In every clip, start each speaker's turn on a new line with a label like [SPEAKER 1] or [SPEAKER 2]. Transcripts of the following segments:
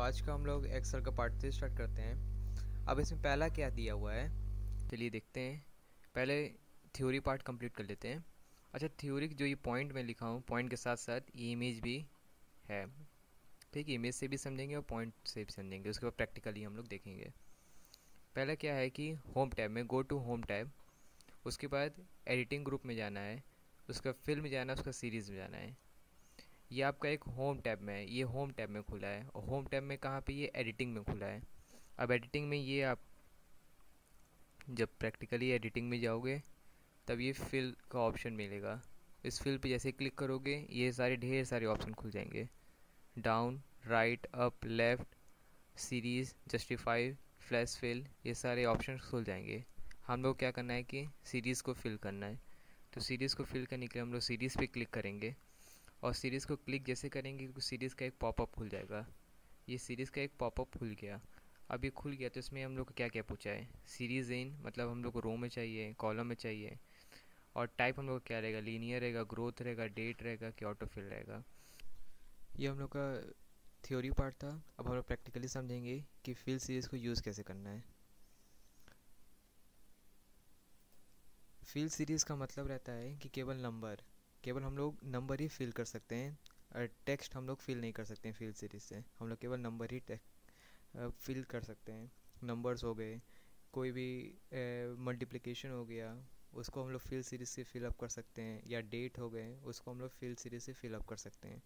[SPEAKER 1] आज का हम लोग एक्सेल का पार्ट 3 स्टार्ट करते हैं। अब इसमें पहला क्या दिया हुआ है, चलिए देखते हैं। पहले थ्योरी पार्ट कंप्लीट कर लेते हैं। अच्छा, थ्योरी जो ये पॉइंट में लिखा हूँ, पॉइंट के साथ साथ ये इमेज भी है। ठीक है, इमेज से भी समझेंगे और पॉइंट से भी समझेंगे, उसके बाद प्रैक्टिकली हम लोग देखेंगे। पहला क्या है कि होम टैब में गो टू होम टैब, उसके बाद एडिटिंग ग्रुप में जाना है, उसका फिल में जाना है, उसका सीरीज़ में जाना है। ये आपका एक होम टैब में है, ये होम टैब में खुला है। और होम टैब में कहाँ पे, ये एडिटिंग में खुला है। अब एडिटिंग में ये आप जब प्रैक्टिकली एडिटिंग में जाओगे तब ये फिल का ऑप्शन मिलेगा। इस फिल पे जैसे क्लिक करोगे ये सारे ढेर सारे ऑप्शन खुल जाएंगे। Down, right, up, left, series, justify, flash fill, ये सारे ऑप्शन खुल जाएंगे। हम लोग क्या करना है कि सीरीज़ को फिल करना है। तो सीरीज़ को फिल करने के लिए हम लोग सीरीज़ पे क्लिक करेंगे। और सीरीज़ को क्लिक जैसे करेंगे तो सीरीज़ का एक पॉपअप खुल जाएगा। ये सीरीज़ का एक पॉपअप खुल गया। अब ये खुल गया तो इसमें हम लोग को क्या क्या पूछा है, सीरीज़ इन मतलब हम लोग को रो में चाहिए, कॉलम में चाहिए। और टाइप हम लोग को क्या रहेगा, लीनियर रहेगा, ग्रोथ रहेगा, डेट रहेगा कि ऑटोफिल रहेगा। ये हम लोग का थ्योरी पार्ट था। अब हम लोग प्रैक्टिकली समझेंगे कि फिल सीरीज़ को यूज़ कैसे करना है। फिल सीरीज़ का मतलब रहता है कि केवल हम लोग नंबर ही फिल कर सकते हैं। और टेक्स्ट हम लोग फिल नहीं कर सकते हैं फिल सीरीज़ से। हम लोग केवल नंबर ही फिल कर सकते हैं। नंबर्स हो गए, कोई भी मल्टीप्लिकेशन हो गया, उसको हम लोग फिल सीरीज से फिलअप कर सकते हैं। या डेट हो गए, उसको हम लोग फिल सीरीज से फिलअप कर सकते हैं।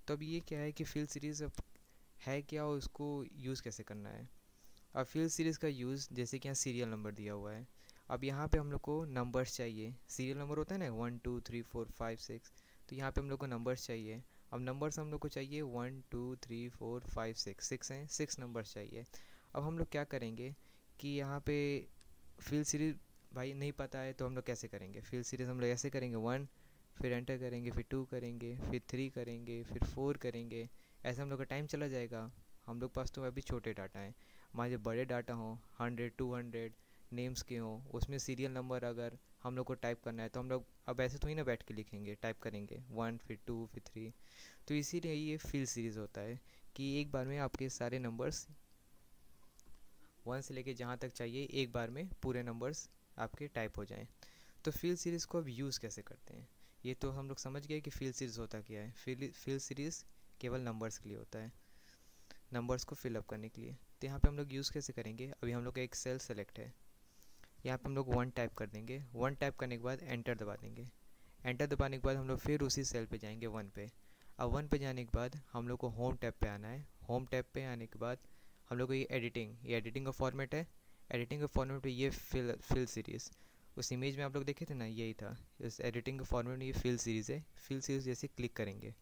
[SPEAKER 1] तो अब ये क्या है कि फिल सीरीज अब है क्या और उसको यूज़ कैसे करना है। अब फिल सीरीज़ का यूज़ जैसे कि यहाँ सीरियल नंबर दिया हुआ है। अब यहाँ पे हम लोग को नंबर्स चाहिए। सीरियल नंबर होता है ना 1 2 3 4 5 6। तो यहाँ पे हम लोग को नंबर्स चाहिए। अब नंबर्स हम लोग को चाहिए 1 2 3 4 5 6, 6 हैं, 6 नंबर्स चाहिए। अब हम लोग क्या करेंगे कि यहाँ पे फिल सीरीज भाई नहीं पता है तो हम लोग कैसे करेंगे। फिल सीरीज हम लोग ऐसे करेंगे, 1 फिर एंटर करेंगे, फिर 2 करेंगे, फिर 3 करेंगे, फिर 4 करेंगे। ऐसे हम लोग का टाइम चला जाएगा। हम लोग पास तो अभी छोटे डाटा हैं। हमारे जब बड़े डाटा हों, 100 200 नेम्स के हों, उसमें सीरियल नंबर अगर हम लोग को टाइप करना है तो हम लोग अब ऐसे तो ही ना बैठ के लिखेंगे, टाइप करेंगे 1 फिर 2 फिर 3। तो इसीलिए ये फिल सीरीज़ होता है कि एक बार में आपके सारे नंबर्स 1 से लेके जहाँ तक चाहिए एक बार में पूरे नंबर्स आपके टाइप हो जाएं। तो फिल सीरीज़ को अब यूज़ कैसे करते हैं, ये तो हम लोग समझ गए कि फिल सीरीज़ होता क्या है। फिल सीरीज़ केवल नंबर्स के लिए होता है, नंबर्स को फिलअप करने के लिए। तो यहाँ पे हम लोग यूज़ कैसे करेंगे, अभी हम लोग का एक सेल सेलेक्ट है, यहाँ पे हम लोग 1 टाइप कर देंगे। 1 टाइप करने के बाद एंटर दबा देंगे। एंटर दबाने के बाद हम लोग फिर उसी सेल पे जाएंगे 1 पे। अब 1 पे जाने के बाद हम लोग को होम टैब पे आना है। होम टैब पे आने के बाद हम लोग को ये एडिटिंग का फॉर्मेट है। एडिटिंग के फॉर्मेट पे ये फिल सीरीज़, उस इमेज में आप लोग देखे थे ना, यही था। इस एडिटिंग के फॉर्मेट में ये फिल सीरीज़ है। फिल सीरीज़ जैसे क्लिक करेंगे,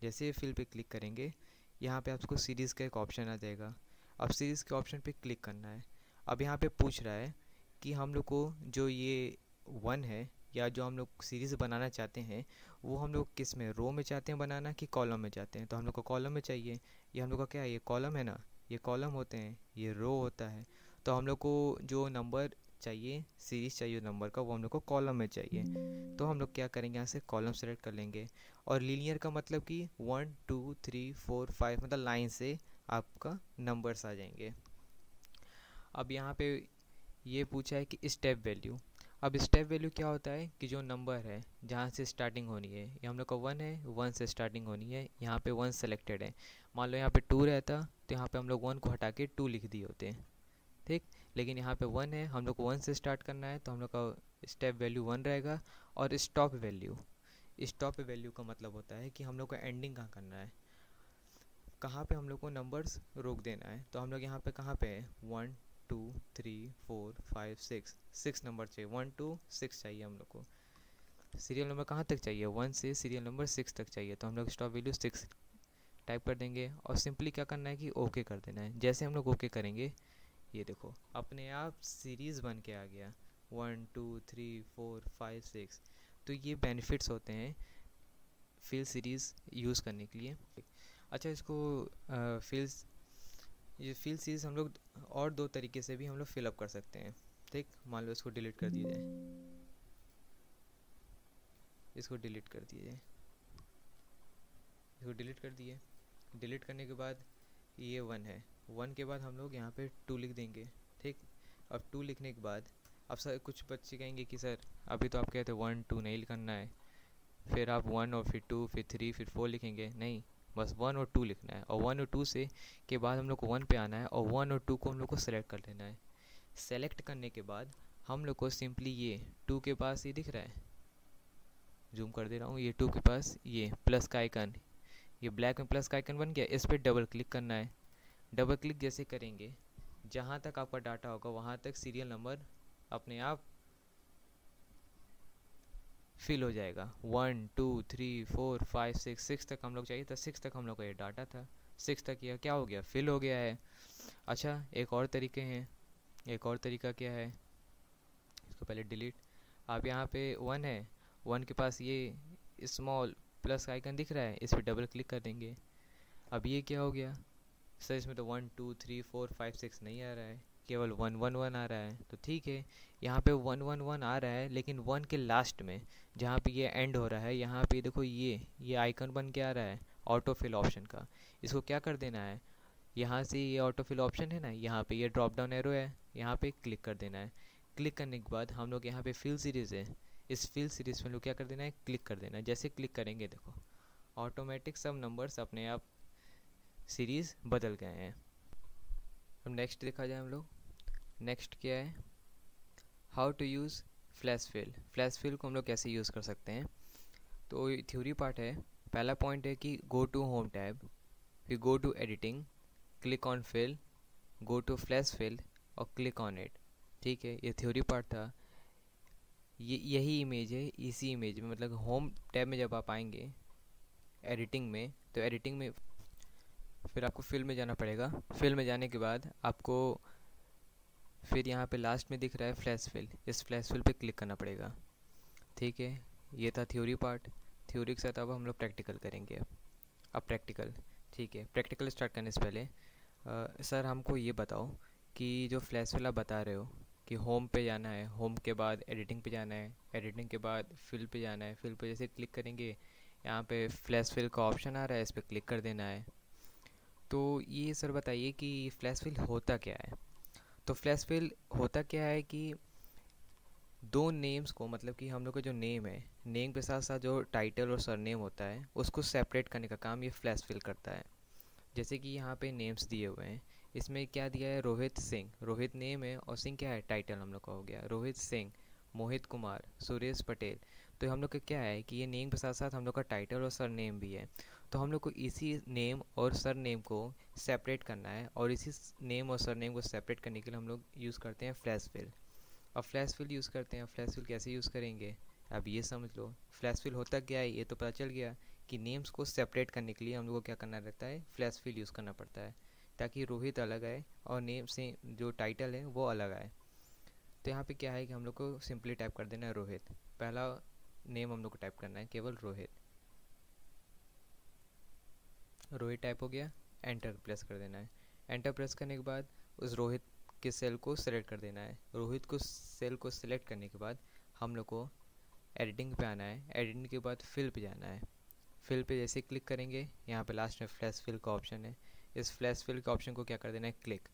[SPEAKER 1] जैसे फिल पे क्लिक करेंगे यहाँ पे आपको सीरीज़ का एक ऑप्शन आ जाएगा। अब सीरीज़ के ऑप्शन पे क्लिक करना है। अब यहाँ पे पूछ रहा है कि हम लोग को जो ये 1 है या जो हम लोग सीरीज़ बनाना चाहते हैं वो हम लोग किस में, रो में चाहते हैं बनाना कि कॉलम में चाहते हैं। तो हम लोग को कॉलम में चाहिए। ये हम लोग का क्या है, ये कॉलम है ना, ये कॉलम होते हैं, ये रो होता है। तो हम लोग को जो नंबर चाहिए, सीरीज़ चाहिए नंबर का, वो हम लोग को कॉलम में चाहिए। तो हम लोग क्या करेंगे, यहाँ से कॉलम सेलेक्ट कर लेंगे। और लीनियर का मतलब कि 1 2 3 4 5 मतलब लाइन से आपका नंबर्स आ जाएंगे। अब यहाँ पे ये पूछा है कि स्टेप वैल्यू। अब स्टेप वैल्यू क्या होता है कि जो नंबर है जहाँ से स्टार्टिंग होनी है, ये हम लोग का 1 है, 1 से स्टार्टिंग होनी है। यहाँ पे 1 सेलेक्टेड है। मान लो यहाँ पे 2 रहता तो यहाँ पे हम लोग 1 को हटा के 2 लिख दिए होते हैं। ठीक, लेकिन यहाँ पे 1 है, हम लोग को 1 से स्टार्ट करना है तो हम लोग का स्टेप वैल्यू 1 रहेगा। और स्टॉप वैल्यू का मतलब होता है कि हम लोग को एंडिंग कहाँ करना है, कहाँ पे हम लोग को नंबर्स रोक देना है। तो हम लोग यहाँ पे कहाँ पे है, 1 2 3 4 5 6, 6 नंबर चाहिए, 1 2 6 चाहिए हम लोग को। सीरियल नंबर कहाँ तक चाहिए, 1 से सीरियल नंबर 6 तक चाहिए। तो हम लोग स्टॉप वैल्यू 6 टाइप कर देंगे। और सिंपली क्या करना है कि ओके कर देना है। जैसे हम लोग ओके करेंगे ये देखो अपने आप सीरीज़ बन के आ गया, 1 2 3 4 5 6। तो ये बेनिफिट्स होते हैं फिल सीरीज़ यूज़ करने के लिए। अच्छा, इसको फिल्स ये फिल सीरीज़ हम लोग और 2 तरीके से भी हम लोग फिलअप कर सकते हैं। ठीक, मान लो इसको डिलीट कर दिया जाए, इसको डिलीट कर दिया जाए, इसको डिलीट कर दिए। डिलीट करने के बाद ये 1 है, 1 के बाद हम लोग यहाँ पे 2 लिख देंगे। ठीक, अब 2 लिखने के बाद अब सर कुछ बच्चे कहेंगे कि सर अभी तो आप कहते 1 2 नहीं करना है, फिर आप 1 और फिर 2 फिर 3 फिर 4 लिखेंगे। नहीं, बस 1 और 2 लिखना है, और 1 और 2 से के बाद हम लोग को 1 पे आना है, और 1 और 2 को हम लोग को सेलेक्ट कर लेना है। सेलेक्ट करने के बाद हम लोग को सिंपली ये 2 के पास ये दिख रहा है, जूम कर दे रहा हूँ, ये 2 के पास ये प्लस का आइकन, ये ब्लैक में प्लस का आइकन बन गया, इस पर डबल क्लिक करना है। डबल क्लिक जैसे करेंगे, जहाँ तक आपका डाटा होगा वहाँ तक सीरियल नंबर अपने आप फिल हो जाएगा। 1 2 3 4 5 6, 6 तक हम लोग चाहिए था, 6 तक हम लोग का ये डाटा था, 6 तक यह क्या हो गया, फिल हो गया है। अच्छा, एक और तरीके हैं, एक और तरीका क्या है, इसको पहले डिलीट। आप यहाँ पे 1 है, 1 के पास ये स्मॉल प्लस का आइकन दिख रहा है, इस पर डबल क्लिक कर देंगे। अब ये क्या हो गया, सर इसमें तो 1 2 3 4 5 6 नहीं आ रहा है, केवल 1 1 1 आ रहा है। तो ठीक है, यहाँ पे 1 1 1 आ रहा है, लेकिन 1 के लास्ट में जहाँ पे ये एंड हो रहा है, यहाँ पे देखो ये आइकन बन के आ रहा है ऑटो फिल ऑप्शन का। इसको क्या कर देना है, यहाँ से ये ऑटो फिल ऑप्शन है ना, यहाँ पे ये ड्रॉप डाउन एरो है, यहाँ पे क्लिक कर देना है। क्लिक करने के बाद हम लोग यहाँ पे फिल सीरीज़ है, इस फिल सीरीज़ में लोग क्या कर देना है, क्लिक कर देना है। जैसे क्लिक करेंगे देखो ऑटोमेटिक सब नंबर्स अपने आप सीरीज़ बदल गए हैं। अब नेक्स्ट देखा जाए हम लोग, नेक्स्ट क्या है, how to use flash fill. Flash fill को हम लोग कैसे यूज़ कर सकते हैं, तो थ्योरी पार्ट है। पहला पॉइंट है कि गो टू होम टैब, फिर go to editing, click on fill, go to flash fill और क्लिक ऑन इट। ठीक है, ये थ्योरी पार्ट था। यही इमेज है, इसी इमेज में मतलब होम टैब में जब आप आएंगे एडिटिंग में, तो एडिटिंग में फिर आपको फिल में जाना पड़ेगा। फिल में जाने के बाद आपको फिर यहाँ पे लास्ट में दिख रहा है फ्लैश फिल, इस फ्लैश फिल पे क्लिक करना पड़ेगा। ठीक है, ये था थ्योरी पार्ट। थ्योरी के साथ अब हम लोग प्रैक्टिकल करेंगे। अब प्रैक्टिकल, ठीक है, प्रैक्टिकल स्टार्ट करने से पहले सर हमको ये बताओ कि जो फ्लैश फिल आप बता रहे हो कि होम पे जाना है, होम के बाद एडिटिंग पे जाना है, एडिटिंग के बाद फिल पे जाना है, फिल पे जैसे क्लिक करेंगे यहाँ पे फ्लैश फिल का ऑप्शन आ रहा है, इस पर क्लिक कर देना है। तो ये सर बताइए कि फ्लैश फिल होता क्या है। तो फ्लैश फिल होता क्या है कि दो नेम्स को, मतलब कि हम लोग का जो नेम है, नेम के साथ साथ जो टाइटल और सरनेम होता है उसको सेपरेट करने का काम ये फ्लैश फिल करता है। जैसे कि यहाँ पे नेम्स दिए हुए हैं, इसमें क्या दिया है, रोहित सिंह, रोहित नेम है और सिंह क्या है, टाइटल हम लोग का हो गया। रोहित सिंह, मोहित कुमार, सुरेश पटेल। तो हम लोग का क्या है कि ये नेम के साथ साथ हम लोग का टाइटल और सर नेम भी है। तो हम लोग को इसी नेम और सर नेम को सेपरेट करना है, और इसी नेम और सर नेम को सेपरेट करने के लिए हम लोग यूज़ करते हैं फ्लैश फिल। अब फ्लैश फिल यूज़ करते हैं, फ्लैश फिल कैसे यूज़ करेंगे अब ये समझ लो। फ्लैश फिल होता क्या है ये तो पता चल गया कि नेम्स को सेपरेट करने के लिए हम लोग को क्या करना रहता है, फ्लैश फिल यूज़ करना पड़ता है, ताकि रोहित अलग आए और नेम से जो टाइटल है वो अलग आए। तो यहाँ पे क्या है कि हम लोग को सिंपली टाइप कर देना है रोहित, पहला नेम हम लोग को टाइप करना है केवल रोहित। रोहित टाइप हो गया, एंटर प्रेस कर देना है। एंटर प्रेस करने के बाद उस रोहित के सेल को सेलेक्ट कर देना है। रोहित को सेल को सिलेक्ट करने के बाद हम लोग को एडिटिंग पे आना है, एडिटिंग के बाद फिल पे जाना है। फिल पे जैसे क्लिक करेंगे यहाँ पे लास्ट में फ्लैश फिल का ऑप्शन है, इस फ्लैश फिल के ऑप्शन को क्या कर देना है, क्लिक।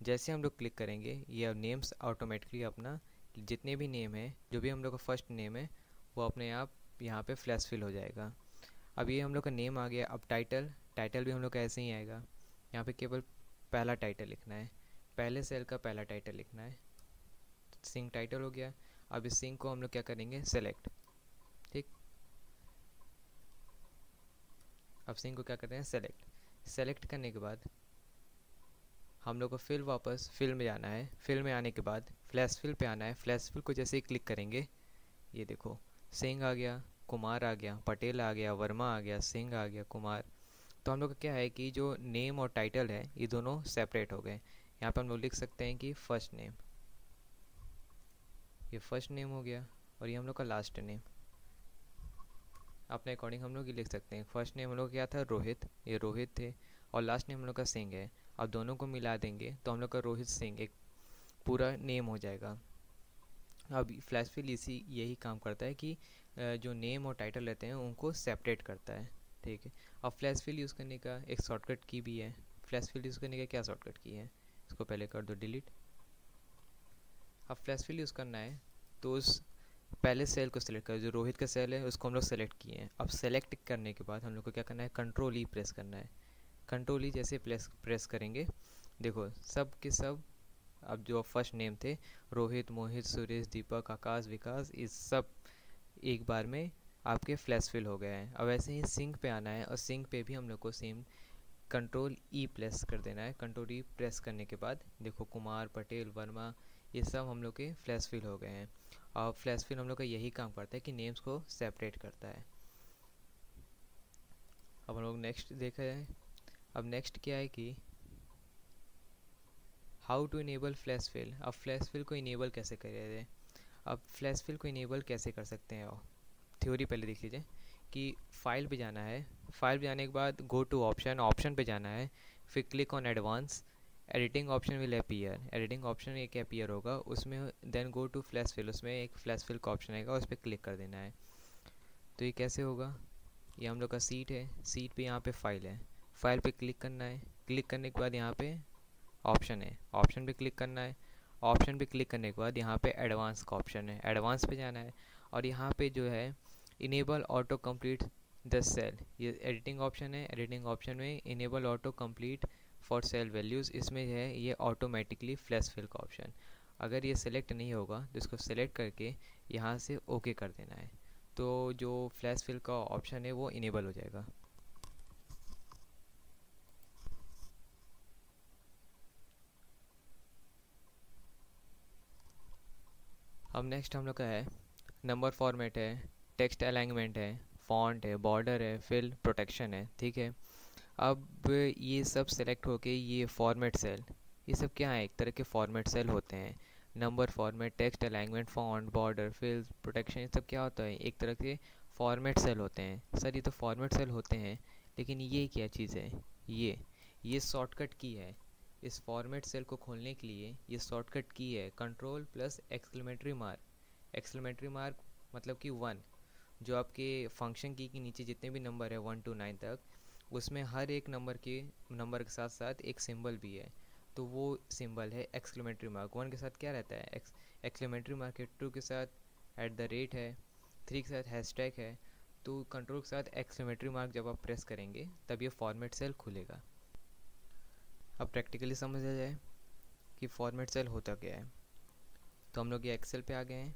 [SPEAKER 1] जैसे हम लोग क्लिक करेंगे ये अब नेम्स ऑटोमेटिकली अपना जितने भी नेम है, जो भी हम लोग का फर्स्ट नेम है वो अपने आप यहाँ पे फ्लैश फिल हो जाएगा। अब ये हम लोग का नेम आ गया। अब टाइटल, टाइटल भी हम लोग का ऐसे ही आएगा, यहाँ पे केवल पहला टाइटल लिखना है, पहले सेल का पहला टाइटल लिखना है। सिंह टाइटल हो गया। अब इस सिंह को हम लोग क्या करेंगे, सेलेक्ट। ठीक, अब सिंह को क्या करते हैं, सेलेक्ट। सेलेक्ट करने के बाद हम लोग को फिर वापस फिल में जाना है। फिल में आने के बाद फ्लैश फिल पे आना है। फ्लैश फिल को जैसे ही क्लिक करेंगे ये देखो सिंह आ गया, कुमार आ गया, पटेल आ गया, वर्मा आ गया, सिंह आ गया, कुमार। तो हम लोग का क्या है कि जो नेम और टाइटल है ये दोनों सेपरेट हो गए। यहाँ पे हम लोग लिख सकते हैं कि फर्स्ट नेम, ये फर्स्ट नेम हो गया, और ये हम लोग का लास्ट नेम। अपने अकॉर्डिंग हम लोग ये लिख सकते हैं। फर्स्ट नेम हम लोग क्या था, रोहित, ये रोहित थे, और लास्ट नेम हम लोग का सिंह है। अब दोनों को मिला देंगे तो हम लोग का रोहित सिंह एक पूरा नेम हो जाएगा। अब फ्लैश फिल इसी यही काम करता है कि जो नेम और टाइटल रहते हैं उनको सेपरेट करता है। ठीक है, अब फ्लैश फिल यूज़ करने का एक शॉर्टकट की भी है, फ्लैश फिल यूज़ करने का क्या शॉर्टकट की है, इसको पहले कर दो डिलीट। अब फ्लैश फिल यूज़ करना है तो उस पहले सेल को सिलेक्ट करो, जो रोहित का सेल है उसको हम लोग सेलेक्ट किए हैं। अब सेलेक्ट करने के बाद हम लोग को क्या करना है, कंट्रोल ई प्रेस करना है। कंट्रोल ई जैसे प्रेस करेंगे, देखो सब के सब अब जो फर्स्ट नेम थे रोहित, मोहित, सुरेश, दीपक, आकाश, विकास, इस सब एक बार में आपके फ्लैश फिल हो गए हैं। अब ऐसे ही सिंक पे आना है और सिंक पे भी हम लोग को सेम कंट्रोल ई प्रेस कर देना है। कंट्रोल ई प्रेस करने के बाद देखो कुमार, पटेल, वर्मा, ये सब हम लोग के फ्लैश फिल हो गए हैं। और फ्लैश फिल हम लोग का यही काम करता है कि नेम्स को सेपरेट करता है। अब हम लोग नेक्स्ट देखा जाए। अब नेक्स्ट क्या है कि how to enable flash fill. अब फ्लैश फिल को इनेबल कैसे करें। अब फ्लैश फिल को इनेबल कैसे कर सकते हैं, और थ्योरी पहले देख लीजिए कि फाइल पे जाना है। फाइल पे जाने के बाद गो टू ऑप्शन, ऑप्शन पे जाना है, फिर click on advance, editing option will appear, editing option एक अपीयर होगा उसमें, then go to flash fill, उसमें एक फ्लैश फिल का ऑप्शन आएगा, उस पर क्लिक कर देना है। तो ये कैसे होगा, ये हम लोग का सीट है, सीट पे यहाँ पे फाइल है, फाइल पे क्लिक करना है, क्लिक करने के बाद यहाँ पे ऑप्शन है, ऑप्शन पे क्लिक करना है, ऑप्शन पे क्लिक करने के बाद यहाँ पे एडवांस का ऑप्शन है, एडवांस पे जाना है, और यहाँ पे जो है enable auto complete the cell, ये एडिटिंग ऑप्शन है, एडिटिंग ऑप्शन में enable auto complete for cell values, इसमें है ये ऑटोमेटिकली फ्लैश फिल का ऑप्शन। अगर ये सिलेक्ट नहीं होगा तो इसको सिलेक्ट करके यहाँ से ओके कर देना है, तो जो फ्लैश फिल का ऑप्शन है वो इनेबल हो जाएगा। अब नेक्स्ट हम लोग का है नंबर फॉर्मेट है, टेक्स्ट अलाइनमेंट है, फॉन्ट है, बॉर्डर है, फिल, प्रोटेक्शन है, ठीक है। अब ये सब सेलेक्ट होके ये फॉर्मेट सेल, ये सब क्या है, एक तरह के फॉर्मेट सेल होते हैं। Number format, text alignment, font, border, fill, protection, ये सब क्या होता है, एक तरह के फॉर्मेट सेल होते हैं। सर ये तो फॉर्मेट सेल होते हैं, लेकिन ये क्या चीज़ है, ये शॉर्टकट की है। इस फॉर्मेट सेल को खोलने के लिए ये शॉर्टकट की है control plus exclamatory mark. Exclamatory mark मतलब कि 1, जो आपके फंक्शन की के नीचे जितने भी नंबर है 1 to 9 तक, उसमें हर एक नंबर के साथ साथ एक सिंबल भी है, तो वो सिंबल है एक्सक्लेमेटरी मार्क। 1 के साथ क्या रहता है, एक्सक्लेमेटरी मार्क है, 2 के साथ @ है, 3 के साथ हैशटैग है, तो कंट्रोल के साथ एक्सक्लेमेटरी मार्क जब आप प्रेस करेंगे तब ये फॉर्मेट सेल खुलेगा। अब प्रैक्टिकली समझा जाए कि फॉर्मेट सेल होता क्या है, तो हम लोग ये एक्सेल पे आ गए हैं।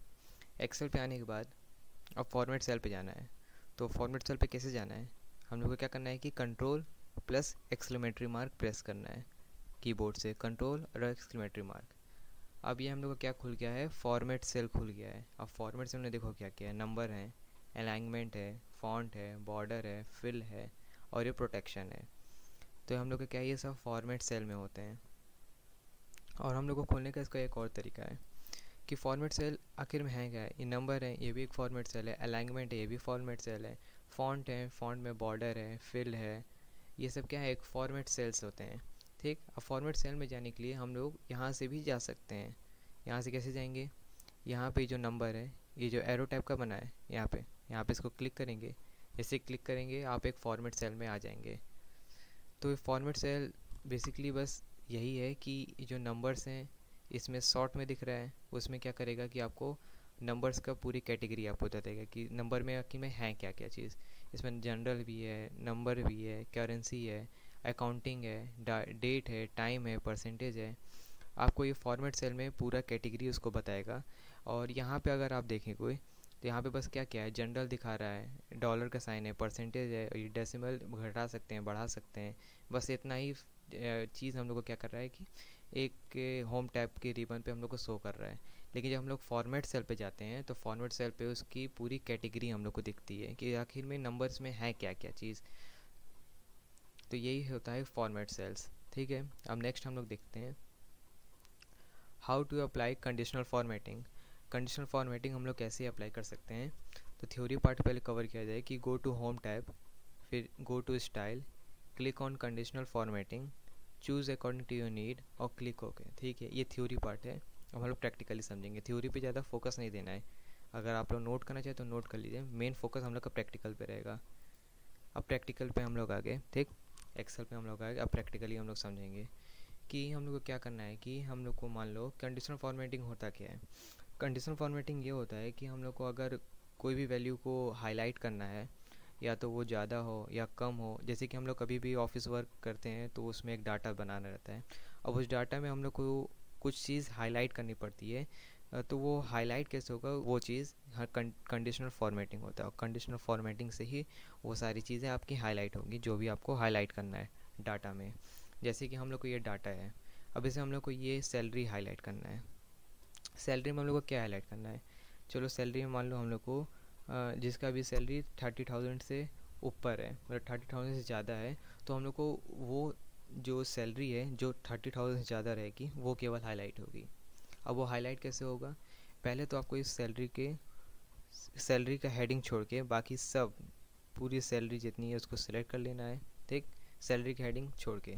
[SPEAKER 1] एक्सेल पे आने के बाद अब फॉर्मेट सेल पे जाना है। तो फॉर्मेट सेल पे कैसे जाना है, हम लोग को क्या करना है कि control plus exclamatory mark press करना है कीबोर्ड से, कंट्रोल और एक्सक्लेमेटरी मार्क। अब ये हम लोग का क्या खुल गया है, फॉर्मेट सेल खुल गया है। अब फॉर्मेट सेल में देखो क्या क्या है, नंबर है, अलाइनमेंट है, फॉन्ट है, बॉर्डर है, फिल है, और ये प्रोटेक्शन है। तो हम लोग का क्या है, ये सब फॉर्मेट सेल में होते हैं। और हम लोग को खोलने का इसका एक और तरीका है कि फॉर्मेट सेल आखिर में है क्या है, ये नंबर है, ये भी एक फॉर्मेट सेल है, अलाइनमेंट है, ये भी फॉर्मेट सेल है, फॉन्ट है, फॉन्ट में बॉर्डर है, फिल है, ये सब क्या है, एक फॉर्मेट सेल्स होते हैं, ठीक। अब फॉर्मेट सेल में जाने के लिए हम लोग यहाँ से भी जा सकते हैं। यहाँ से कैसे जाएंगे, यहाँ पे जो नंबर है, ये जो एरो टाइप का बना है यहाँ पे इसको क्लिक करेंगे, जैसे क्लिक करेंगे आप एक फॉर्मेट सेल में आ जाएंगे। तो फॉर्मेट सेल बेसिकली बस यही है कि जो नंबर्स हैं इसमें शॉर्ट में दिख रहा है, उसमें क्या करेगा कि आपको नंबर्स का पूरी कैटेगरी आपको बता देगा कि नंबर में आखिर में है क्या क्या चीज़। इसमें जनरल भी है, नंबर भी है, करेंसी है, अकाउंटिंग है, डेट है, टाइम है, परसेंटेज है। आपको ये फॉर्मेट सेल में पूरा कैटेगरी उसको बताएगा। और यहाँ पे अगर आप देखें कोई, तो यहाँ पे बस क्या क्या है, जनरल दिखा रहा है, डॉलर का साइन है, परसेंटेज है, ये डेसिमल घटा सकते हैं, बढ़ा सकते हैं, बस इतना ही चीज़ हम लोग को क्या कर रहा है कि एक होम टैब के रिबन पे हम लोग को शो कर रहा है। लेकिन जब हम लोग फॉर्मेट सेल पे जाते हैं तो फॉर्मेट सेल पे उसकी पूरी कैटेगरी हम लोग को दिखती है कि आखिर में नंबर्स में है क्या क्या चीज़। तो यही होता है फॉर्मेट सेल्स, ठीक है। अब नेक्स्ट हम लोग देखते हैं how to apply conditional formatting. Conditional formatting हम लोग कैसे अप्लाई कर सकते हैं, तो थ्योरी पार्ट पहले कवर किया जाए कि गो टू होम टैब, फिर go to style, click on conditional formatting, choose according to your need और क्लिक ओके, ठीक है। ये थ्योरी पार्ट है, अब हम लोग प्रैक्टिकली समझेंगे। थ्योरी पे ज़्यादा फोकस नहीं देना है, अगर आप लोग नोट करना चाहें तो नोट कर लीजिए, मेन फोकस हम लोग का प्रैक्टिकल पे रहेगा। अब प्रैक्टिकल पे हम लोग आ गए, ठीक। एक्सेल पे हम लोग आएगा। अब प्रैक्टिकली हम लोग समझेंगे कि हम लोग को क्या करना है। कि हम लोग को मान लो कंडीशनल फॉर्मेटिंग होता क्या है। कंडीशनल फॉर्मेटिंग ये होता है कि हम लोग को अगर कोई भी वैल्यू को हाईलाइट करना है, या तो वो ज़्यादा हो या कम हो। जैसे कि हम लोग कभी भी ऑफिस वर्क करते हैं तो उसमें एक डाटा बनाना रहता है। अब उस डाटा में हम लोग को कुछ चीज़ हाईलाइट करनी पड़ती है। तो वो हाईलाइट कैसे होगा, वो चीज़ हर कंडीशनल फॉर्मेटिंग होता है, और कंडीशनल फॉर्मेटिंग से ही वो सारी चीज़ें आपकी हाईलाइट होंगी जो भी आपको हाईलाइट करना है डाटा में। जैसे कि हम लोग को ये डाटा है, अब इसे हम लोग को ये सैलरी हाईलाइट करना है। सैलरी में हम लोग को क्या हाईलाइट करना है, चलो सैलरी में मान लो हम लोग को जिसका भी सैलरी 30,000 से ऊपर है, मतलब 30,000 से ज़्यादा है, तो हम लोग को वो जो सैलरी है जो 30,000 से ज़्यादा रहेगी वो केवल हाईलाइट होगी। अब वो हाईलाइट कैसे होगा, पहले तो आपको इस सैलरी का हेडिंग छोड़ के बाकी सब पूरी सैलरी जितनी है उसको सिलेक्ट कर लेना है। ठीक, सैलरी की हेडिंग छोड़ के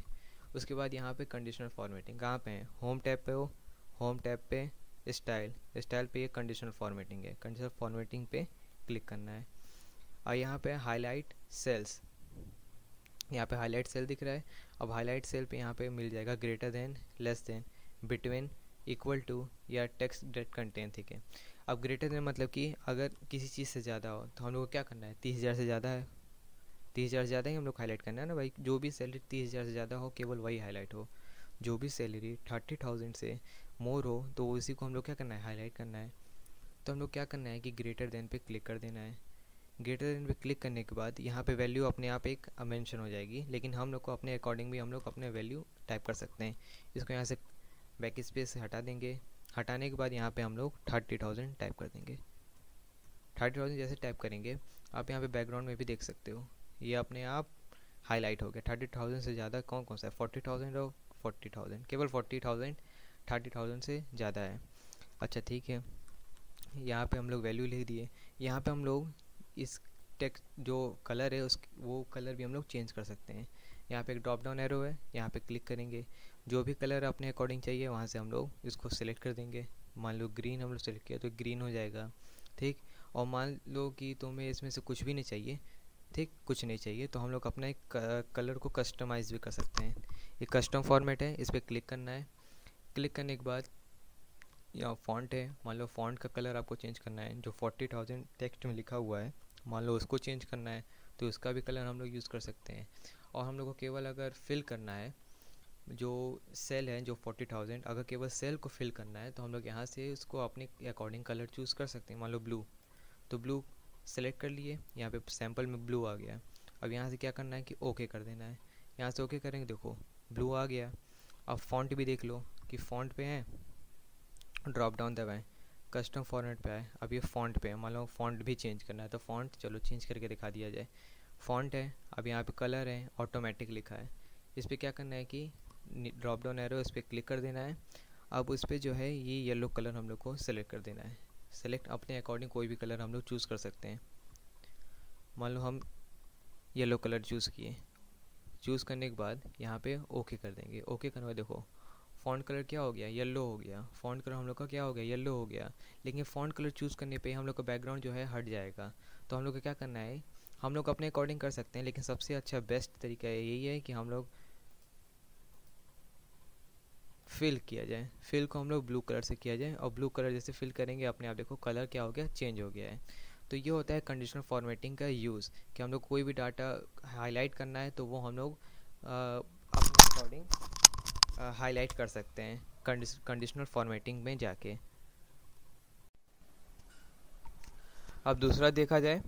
[SPEAKER 1] उसके बाद यहाँ पे कंडीशनल फॉर्मेटिंग कहाँ पे है, होम टैब पे हो, होम टैब पे स्टाइल पे ये कंडीशनल फॉर्मेटिंग है, कंडीशनल फॉर्मेटिंग पे क्लिक करना है। और यहाँ पे हाईलाइट सेल्स, यहाँ पे हाईलाइट सेल दिख रहा है। अब हाईलाइट सेल पे यहाँ पे मिल जाएगा greater than, less than, between, equal to या टेक्स्ट डेट कंटेन। ठीक है, अब ग्रेटर देन मतलब कि अगर किसी चीज़ से ज़्यादा हो तो हम लोग को क्या करना है, 30,000 से ज़्यादा है, 30,000 से ज़्यादा ही हम लोग हाईलाइट करना है ना भाई। जो भी सैलरी 30,000 से ज़्यादा हो केवल वही हाईलाइट हो। जो भी सैलरी 30,000 से मोर हो तो उसी को हम लोग क्या करना है, हाईलाइट करना है। तो हम लोग क्या करना है कि ग्रेटर देन पे क्लिक कर देना है। ग्रेटर देन पे क्लिक करने के बाद यहाँ पे वैल्यू अपने आप एक मेंशन हो जाएगी, लेकिन हम लोग को अपने अकॉर्डिंग भी हम लोग अपने वैल्यू टाइप कर सकते हैं। इसको यहाँ से बैक स्पेस से हटा देंगे। हटाने के बाद यहाँ पे हम लोग 30,000 टाइप कर देंगे। 30,000 जैसे टाइप करेंगे आप यहाँ पे बैकग्राउंड में भी देख सकते हो ये अपने आप हाईलाइट हो गया। 30,000 से ज़्यादा कौन कौन सा है, 40,000 और 40,000, केवल 40,000 30,000 से ज़्यादा है। अच्छा ठीक है, यहाँ पे हम लोग वैल्यू लिख दिए। यहाँ पे हम लोग इस टेक्स्ट जो कलर है उस वो कलर भी हम लोग चेंज कर सकते हैं। यहाँ पे एक ड्रॉप डाउन एरो है, यहाँ पे क्लिक करेंगे, जो भी कलर अपने अकॉर्डिंग चाहिए वहाँ से हम लोग इसको सिलेक्ट कर देंगे। मान लो ग्रीन हम लोग सेलेक्ट किया तो ग्रीन हो जाएगा। ठीक, और मान लो कि तुम्हें इसमें से कुछ भी नहीं चाहिए, ठीक, कुछ नहीं चाहिए तो हम लोग अपना एक कलर को कस्टमाइज़ भी कर सकते हैं। ये कस्टम फॉर्मेट है, इस पर क्लिक करना है। क्लिक करने के बाद यहाँ फ़ॉन्ट है, मान लो फ़ॉन्ट का कलर आपको चेंज करना है। जो 40,000 टेक्स्ट में लिखा हुआ है मान लो उसको चेंज करना है तो उसका भी कलर हम लोग यूज़ कर सकते हैं। और हम लोग को केवल अगर फिल करना है जो सेल है जो 40,000, अगर केवल सेल को फिल करना है तो हम लोग यहाँ से उसको अपने अकॉर्डिंग कलर चूज़ कर सकते हैं। मान लो ब्लू, तो ब्लू सेलेक्ट कर लिए, यहाँ पे सैम्पल में ब्लू आ गया। अब यहाँ से क्या करना है कि ओके कर देना है। यहाँ से ओके करेंगे, देखो ब्लू आ गया। अब फ़ॉन्ट भी देख लो कि फ़ॉन्ट पे है, ड्रॉप डाउन दबाएं, कस्टम फॉर्मेट पे आए। अब ये फ़ॉन्ट पे है, मान लो फ़ॉन्ट भी चेंज करना है तो फ़ॉन्ट चलो चेंज करके दिखा दिया जाए। फ़ॉन्ट है, अब यहाँ पे कलर है ऑटोमेटिक लिखा है, इस पर क्या करना है कि ड्रॉप डाउन एरो इस पर क्लिक कर देना है। अब उस पर जो है ये येलो कलर हम लोग को सेलेक्ट कर देना है। सेलेक्ट अपने अकॉर्डिंग कोई भी कलर हम लोग चूज़ कर सकते हैं। मान लो हम येलो कलर चूज़ किए, चूज़ करने के बाद यहाँ पे ओके कर देंगे। ओके करने के बाद देखो फ़ॉन्ट कलर क्या हो गया, येलो हो गया। फ़ॉन्ट कलर हम लोग का क्या हो गया, येलो हो गया। लेकिन फ़ॉन्ट कलर चूज़ करने पे हम लोग का बैकग्राउंड जो है हट जाएगा। तो हम लोग को क्या करना है, हम लोग अपने अकॉर्डिंग कर सकते हैं, लेकिन सबसे अच्छा बेस्ट तरीका यही है कि हम लोग फिल किया जाए। फिल को हम लोग ब्लू कलर से किया जाए, और ब्लू कलर जैसे फिल करेंगे अपने आप देखो कलर क्या हो गया, चेंज हो गया है। तो ये होता है कंडीशनल फॉर्मेटिंग का यूज़, कि हम लोग कोई भी डाटा हाईलाइट करना है तो वो हम लोग अपने अकॉर्डिंग हाईलाइट कर सकते हैं कंडीशनल फॉर्मेटिंग में जाके। अब दूसरा देखा जाए,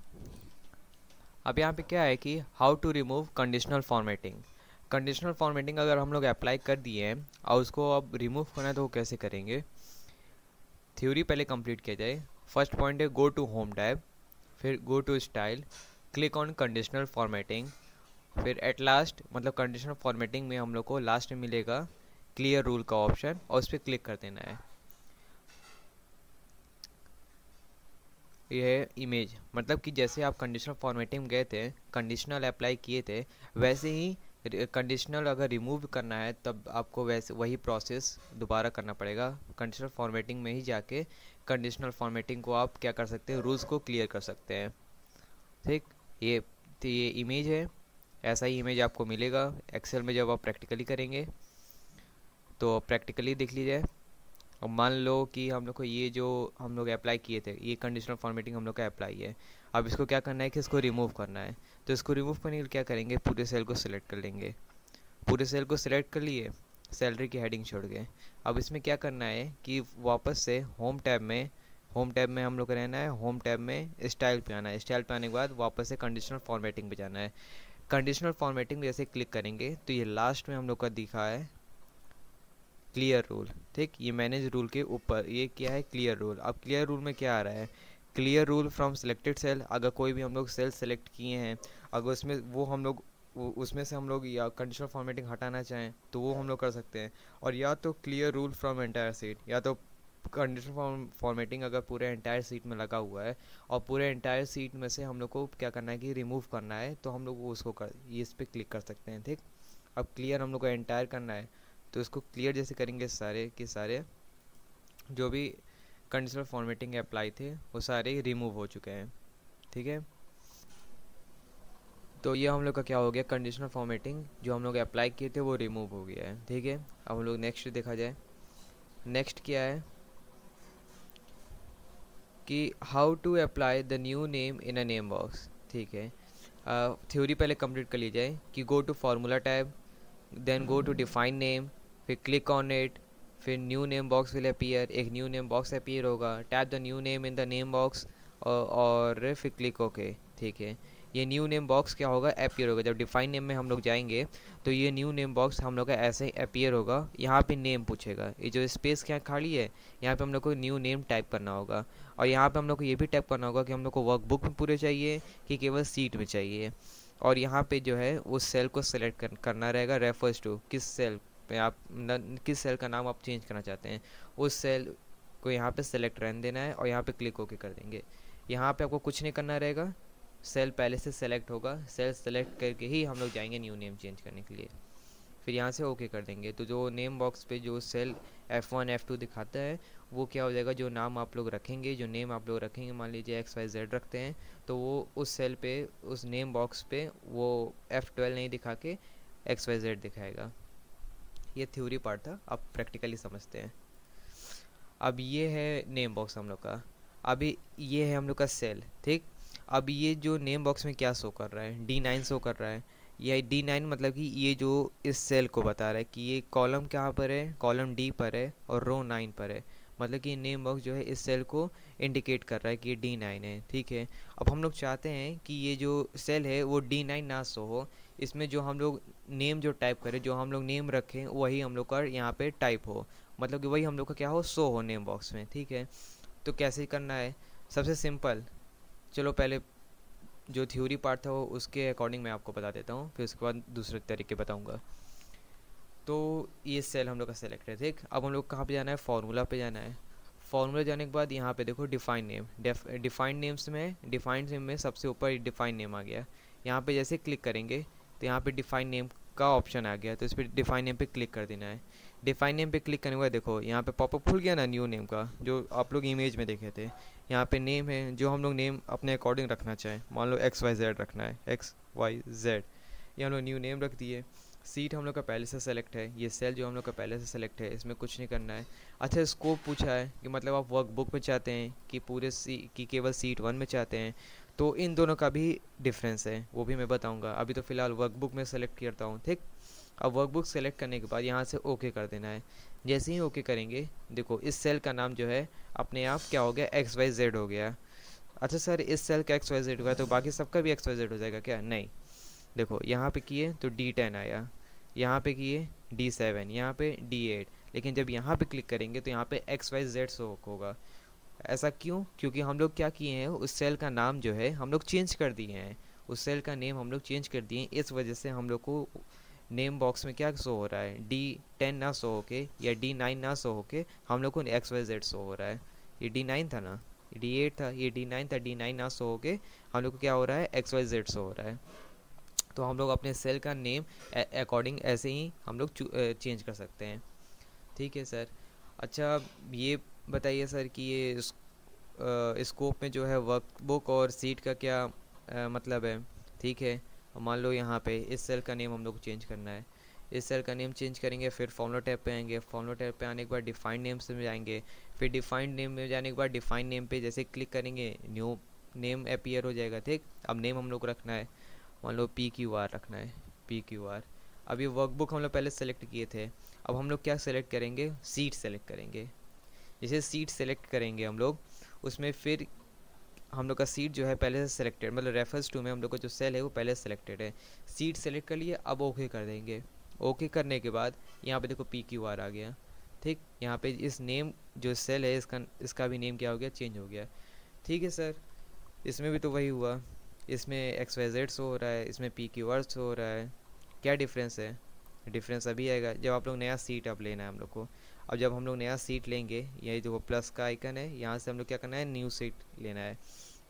[SPEAKER 1] अब यहाँ पे क्या है कि how to remove conditional formatting. Conditional formatting अगर हम लोग अप्लाई कर दिए हैं और उसको अब रिमूव करना है तो वो कैसे करेंगे। थ्योरी पहले कंप्लीट किया जाए। फर्स्ट पॉइंट है गो टू होम टैब, फिर go to style, click on conditional formatting, फिर एट लास्ट मतलब कंडीशनल फॉर्मेटिंग में हम लोग को लास्ट में मिलेगा क्लियर रूल का ऑप्शन, और उस पर क्लिक कर देना है। यह इमेज मतलब कि जैसे आप कंडीशनल फॉर्मेटिंग में गए थे, कंडीशनल अप्लाई किए थे, वैसे ही कंडीशनल अगर रिमूव करना है तब आपको वैसे वही प्रोसेस दोबारा करना पड़ेगा। कंडीशनल फॉर्मेटिंग में ही जाके कंडीशनल फॉर्मेटिंग को आप क्या कर सकते हैं, रूल्स को क्लियर कर सकते हैं। ठीक, ये तो ये इमेज है, ऐसा ही इमेज आपको मिलेगा एक्सेल में जब आप प्रैक्टिकली करेंगे। तो प्रैक्टिकली देख लीजिए। अब मान लो कि हम लोग को ये जो हम लोग अप्लाई किए थे, ये कंडीशनल फॉर्मेटिंग हम लोग का अप्लाई है। अब इसको क्या करना है कि इसको रिमूव करना है। तो इसको रिमूव करने के लिए क्या करेंगे, पूरे सेल को सिलेक्ट कर लेंगे। पूरे सेल को सिलेक्ट कर लिए, सैलरी की हेडिंग छोड़ गए। अब इसमें क्या करना है कि वापस से होम टैब में हम लोग का रहना है, होम टैब में स्टाइल पे आना है। स्टाइल पे आने के बाद वापस से कंडीशनल फॉर्मेटिंग पे जाना है। कंडीशनल फॉर्मेटिंग जैसे क्लिक करेंगे तो ये लास्ट में हम लोग का दिखा है क्लियर रूल। ठीक, ये मैनेज रूल के ऊपर ये क्या है, क्लियर रूल। अब क्लियर रूल में क्या आ रहा है, clear rule from selected cell. अगर कोई भी हम लोग सेल सेलेक्ट किए हैं, अगर उसमें वो हम लोग उसमें से हम लोग या कंडीशनल फॉर्मेटिंग हटाना चाहें तो वो हम लोग कर सकते हैं। और या तो clear rule from entire seat, या तो कंडीशनल फॉर्मेटिंग अगर पूरे एंटायर सीट में लगा हुआ है और पूरे एंटायर सीट में से हम लोग को क्या करना है कि रिमूव करना है, तो हम लोग वो उसको कर ये इस पर क्लिक कर सकते हैं। ठीक, अब क्लियर हम लोग को एंटायर करना है, तो इसको क्लियर जैसे करेंगे सारे के सारे जो भी कंडीशनल फॉर्मेटिंग अप्लाई थे वो सारे रिमूव हो चुके हैं। ठीक है, तो ये हम लोग का क्या हो गया, कंडीशनल फॉर्मेटिंग जो हम लोग अप्लाई किए थे वो रिमूव हो गया है। ठीक है, अब हम लोग नेक्स्ट देखा जाए। नेक्स्ट क्या है कि how to apply the new name in a name box. ठीक है, थ्योरी पहले कंप्लीट कर ली जाए कि go to formula tab, then go to define name, फिर क्लिक ऑन इट, फिर new name box will appear, एक न्यू नेम बॉक्स अपीयर होगा। Tap the new name in the name box और फिर क्लिक ओके। ठीक है, ये new name box क्या होगा, अपीयर होगा। जब डिफाइन नेम में हम लोग जाएंगे तो ये न्यू नेम बॉक्स हम लोग का ऐसे ही अपीयर होगा। यहाँ पे नेम पूछेगा, ये जो स्पेस क्या खाली है यहाँ पे हम लोग को न्यू नेम टाइप करना होगा। और यहाँ पे हम लोग को ये भी टाइप करना होगा कि हम लोग को वर्कबुक में पूरे चाहिए कि केवल सीट में चाहिए। और यहाँ पे जो है उस सेल को सेलेक्ट करना रहेगा, रेफर्स टू किस सेल पे आप किस सेल का नाम आप चेंज करना चाहते हैं, उस सेल को यहाँ पे सेलेक्ट रहने देना है और यहाँ पे क्लिक ओके कर देंगे। यहाँ पे आपको कुछ नहीं करना रहेगा, सेल पहले से सेलेक्ट होगा, सेल सेलेक्ट करके ही हम लोग जाएंगे न्यू नेम चेंज करने के लिए। फिर यहाँ से ओके कर देंगे तो जो नेम बॉक्स पे जो सेल F1 F2 दिखाता है वो क्या हो जाएगा, जो नाम आप लोग रखेंगे, जो नेम आप लोग रखेंगे, मान लीजिए XYZ रखते हैं तो वो उस सेल पे उस नेम बॉक्स पे वो F12 नहीं दिखा के XYZ दिखाएगा। ये थ्योरी पार्ट था, अब प्रैक्टिकली समझते हैं। अब ये है नेम बॉक्स हम लोग का, अभी ये है हम लोग का सेल। ठीक, अब ये जो नेम बॉक्स में क्या शो कर रहा है, D9 शो कर रहा है। ये D9 मतलब कि ये जो इस सेल को बता रहा है कि ये कॉलम कहाँ पर है, कॉलम D पर है और रो 9 पर है। मतलब कि नेम बॉक्स जो है इस सेल को इंडिकेट कर रहा है कि ये D9 है। ठीक है, अब हम लोग चाहते हैं कि ये जो सेल है वो D9 ना शो हो, इसमें जो हम लोग नेम जो टाइप करें, जो हम लोग नेम रखें वही हम लोग का यहाँ पे टाइप हो, मतलब कि वही हम लोग का क्या हो, शो हो नेम बॉक्स में। ठीक है, तो कैसे करना है, सबसे सिंपल, चलो पहले जो थ्योरी पार्ट था वो उसके अकॉर्डिंग मैं आपको बता देता हूँ, फिर उसके बाद दूसरे तरीके बताऊँगा। तो ये सेल हम लोग का सेलेक्ट है। ठीक, अब हम लोग कहाँ पे जाना है, फार्मूला पे जाना है। फार्मूला जाने के बाद यहाँ पे देखो डिफाइन नेम, डिफाइन नेम्स में डिफाइन नेम में सबसे ऊपर डिफाइन नेम आ गया। यहाँ पे जैसे क्लिक करेंगे तो यहाँ पे डिफाइन नेम का ऑप्शन आ गया, तो इस पर डिफाइन नेम पे क्लिक कर देना है। डिफाइन नेम पे क्लिक करने के बाद देखो यहाँ पे पॉपअप खुल गया ना न्यू नेम का, जो आप लोग इमेज में देखे थे। यहाँ पे नेम है, जो हम लोग नेम अपने अकॉर्डिंग रखना चाहें, मान लो XYZ रखना है, XYZ, ये हम लोग न्यू नेम रख दिए। सीट हम लोग का पहले से सेलेक्ट है, ये सेल जो हम लोग का पहले से सेलेक्ट है, इसमें कुछ नहीं करना है। अच्छा, स्कोप पूछा है कि मतलब आप वर्कबुक में चाहते हैं कि पूरे कि केवल सीट 1 में चाहते हैं, तो इन दोनों का भी डिफरेंस है, वो भी मैं बताऊंगा। अभी तो फ़िलहाल वर्कबुक में सेलेक्ट करता हूँ। ठीक, अब वर्कबुक सेलेक्ट करने के बाद यहाँ से ओके कर देना है। जैसे ही ओके करेंगे देखो इस सेल का नाम जो है अपने आप क्या हो गया, XYZ हो गया। अच्छा सर, इस सेल का XYZ हुआ तो बाकी सबका भी XYZ हो जाएगा क्या, नहीं। देखो यहाँ पे किए तो D10 आया, यहाँ पे किए D7, यहाँ पे D8, लेकिन जब यहाँ पे क्लिक करेंगे तो यहाँ पे XYZ शो होगा। ऐसा क्यों, क्योंकि हम लोग क्या किए हैं, उस सेल का नाम जो है हम लोग चेंज कर दिए हैं, उस सेल का नेम हम लोग चेंज कर दिए हैं। इस वजह से हम लोग को नेम बॉक्स में क्या शो हो रहा है, D10 ना शो होके या D9 ना शो होके हम लोग को XYZ शो हो रहा है। ये D9 था ना, D8 था, ये D9 था, D9 ना शो होके हम लोग को क्या हो रहा है, XYZ शो हो रहा है। तो हम लोग अपने सेल का नेम अकॉर्डिंग ऐसे ही हम लोग चेंज कर सकते हैं। ठीक है सर। अच्छा, ये बताइए सर कि ये स्कोप में जो है वर्कबुक और सीट का क्या मतलब है। ठीक है, मान लो यहाँ पे इस सेल का नेम हम लोग को चेंज करना है, इस सेल का नेम चेंज करेंगे, फिर फॉर्मूला टैब पे आएंगे, फॉर्मूला टैब पे आने के बाद डिफाइंड नेम से जाएंगे, फिर डिफाइंड नेम में जाने के बाद डिफाइंड नेम पे जैसे क्लिक करेंगे न्यू नेम अपीयर हो जाएगा। ठीक, अब नेम हम लोग को रखना है, मान लो PQR रखना है, PQR। अब ये वर्कबुक हम लोग पहले सेलेक्ट किए थे, अब हम लोग क्या सेलेक्ट करेंगे, सीट सेलेक्ट करेंगे। जैसे सीट सेलेक्ट करेंगे हम लोग, उसमें फिर हम लोग का सीट जो है पहले से सेलेक्टेड, मतलब रेफरेंस टू में हम लोग का जो सेल है वो पहले सेलेक्टेड है। सीट सेलेक्ट कर लिए, अब ओके कर देंगे। ओके करने के बाद यहाँ पे देखो PQR आ गया। ठीक, यहाँ पे इस नेम जो सेल है इसका भी नेम क्या हो गया, चेंज हो गया। ठीक है सर, इसमें भी तो वही हुआ, इसमें XYZ शो हो रहा है, इसमें PQR शो हो रहा है, क्या डिफरेंस है? डिफरेंस अभी आएगा जब आप लोग नया सीट अब लेना है हम लोग को। अब जब हम लोग नया सीट लेंगे, यही जो प्लस का आइकन है, यहाँ से हम लोग क्या करना है, न्यू सीट लेना है।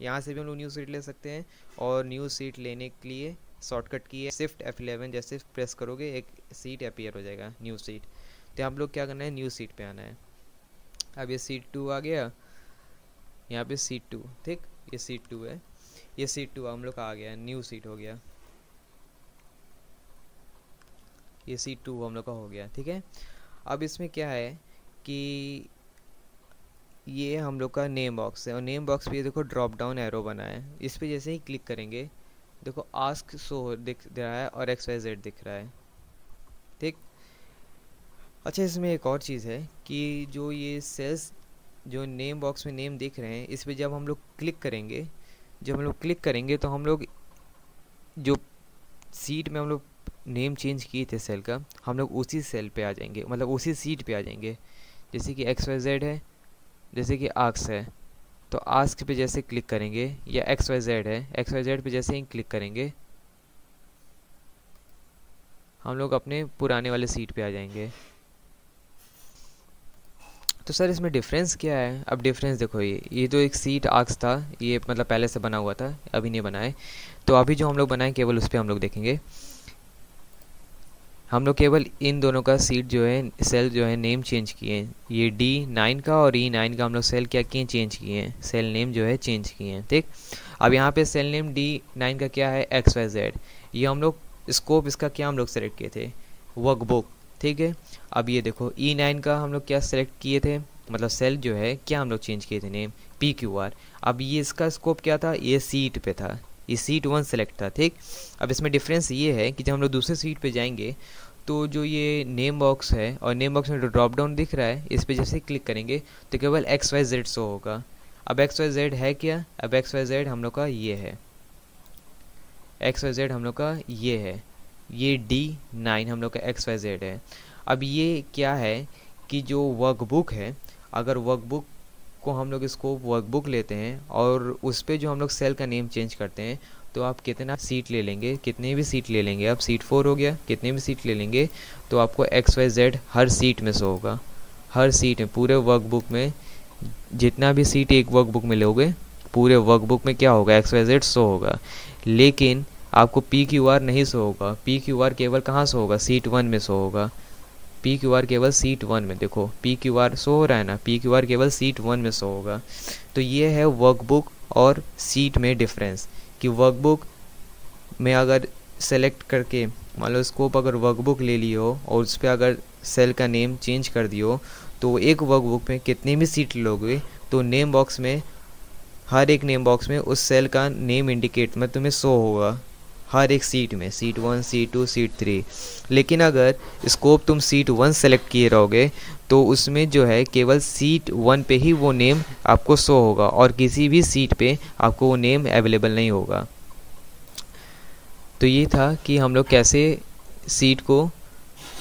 [SPEAKER 1] यहाँ से भी हम लोग न्यू सीट ले सकते हैं, और न्यू सीट लेने के लिए शॉर्टकट की है शिफ्ट F11, जैसे प्रेस करोगे एक सीट अपीयर हो जाएगा, न्यू सीट। तो हम लोग क्या करना है, न्यू सीट पे आना है। अब ये सीट 2 आ गया, यहाँ पे सीट 2। ठीक, ये सीट 2 है, ये सीट 2 हम लोग का आ गया, न्यू सीट हो गया, ये सीट 2 हम लोग का हो गया। ठीक है, अब इसमें क्या है कि ये हम लोग का नेम बॉक्स है, और नेम बॉक्स पे देखो ड्रॉप डाउन एरो बना है, इस पे जैसे ही क्लिक करेंगे देखो आस्क शो दिख रहा है और XYZ दिख रहा है। ठीक, अच्छा इसमें एक और चीज़ है कि जो ये सेल्स जो नेम बॉक्स में नेम दिख रहे हैं, इस पर जब हम लोग क्लिक करेंगे, जब हम लोग क्लिक करेंगे तो हम लोग जो सीट में हम लोग नेम चेंज किए थे सेल का, हम लोग उसी सेल पे आ जाएंगे, मतलब उसी सीट पे आ जाएंगे। जैसे कि XYZ है, जैसे कि आस्क है, तो आस्क पे जैसे क्लिक करेंगे, या XYZ है, XYZ पे जैसे ही क्लिक करेंगे हम लोग अपने पुराने वाले सीट पे आ जाएंगे। तो सर इसमें डिफरेंस क्या है? अब डिफरेंस देखो, ये तो एक सीट आर्क्स था, ये मतलब पहले से बना हुआ था, अभी नहीं बनाए। तो अभी जो हम लोग बनाए केवल उस पर हम लोग देखेंगे। हम लोग केवल इन दोनों का सीट जो है, सेल जो है नेम चेंज किए हैं, ये D9 का और E9 का हम लोग सेल क्या किए, चेंज किए हैं, सेल नेम जो है चेंज किए हैं। ठीक, अब यहाँ पे सेल नेम D9 का क्या है, XYZ। ये हम लोग स्कोप इसका क्या हम लोग सेलेक्ट किए थे, वर्कबुक। ठीक है, अब ये देखो E9 का हम लोग क्या सेलेक्ट किए थे, मतलब सेल जो है क्या हम लोग चेंज किए थे, नेम PQR। अब ये इसका स्कोप क्या था, ये सीट पे था, ये सीट 1 सेलेक्ट था। ठीक, अब इसमें डिफरेंस ये है कि जब हम लोग दूसरे सीट पे जाएंगे तो जो ये नेम बॉक्स है, और नेम बॉक्स में जो ड्रॉप डाउन दिख रहा है, इस पर जैसे क्लिक करेंगे तो केवल XYZ शो होगा। अब XYZ है क्या, अब XYZ हम लोग का ये है, XYZ हम लोग का ये है, ये D9 हम लोग का XYZ है। अब ये क्या है कि जो वर्कबुक है, अगर वर्कबुक को हम लोग इसको वर्कबुक लेते हैं और उस पर जो हम लोग सेल का नेम चेंज करते हैं, तो आप कितना सीट ले लेंगे, कितने भी सीट ले लेंगे, अब सीट 4 हो गया, कितने भी सीट ले लेंगे तो आपको XYZ हर सीट में शो होगा, हर सीट में, पूरे वर्कबुक में जितना भी सीट एक वर्कबुक में लोगे, पूरे वर्कबुक में क्या होगा, XYZ शो होगा। लेकिन आपको PQR नहीं शो होगा, PQR केवल कहाँ शो होगा, सीट 1 में शो होगा। PQR केवल सीट 1 में, देखो PQR शो हो रहा है ना, PQR केवल सीट 1 में शो होगा। तो ये है वर्कबुक और सीट में डिफरेंस, कि वर्कबुक में अगर सेलेक्ट करके मान लो स्कोप अगर वर्कबुक ले ली हो और उस पर अगर सेल का नेम चेंज कर दियो, तो एक वर्कबुक में कितनी भी सीट लोगे तो नेम बॉक्स में, हर एक नेम बॉक्स में उस सेल का नेम इंडिकेट में तुम्हें शो होगा, हर एक सीट में, सीट 1, सीट 2, सीट 3। लेकिन अगर स्कोप तुम सीट 1 सेलेक्ट किए रहोगे तो उसमें जो है केवल सीट 1 पे ही वो नेम आपको शो होगा, और किसी भी सीट पे आपको वो नेम अवेलेबल नहीं होगा। तो ये था कि हम लोग कैसे सीट को,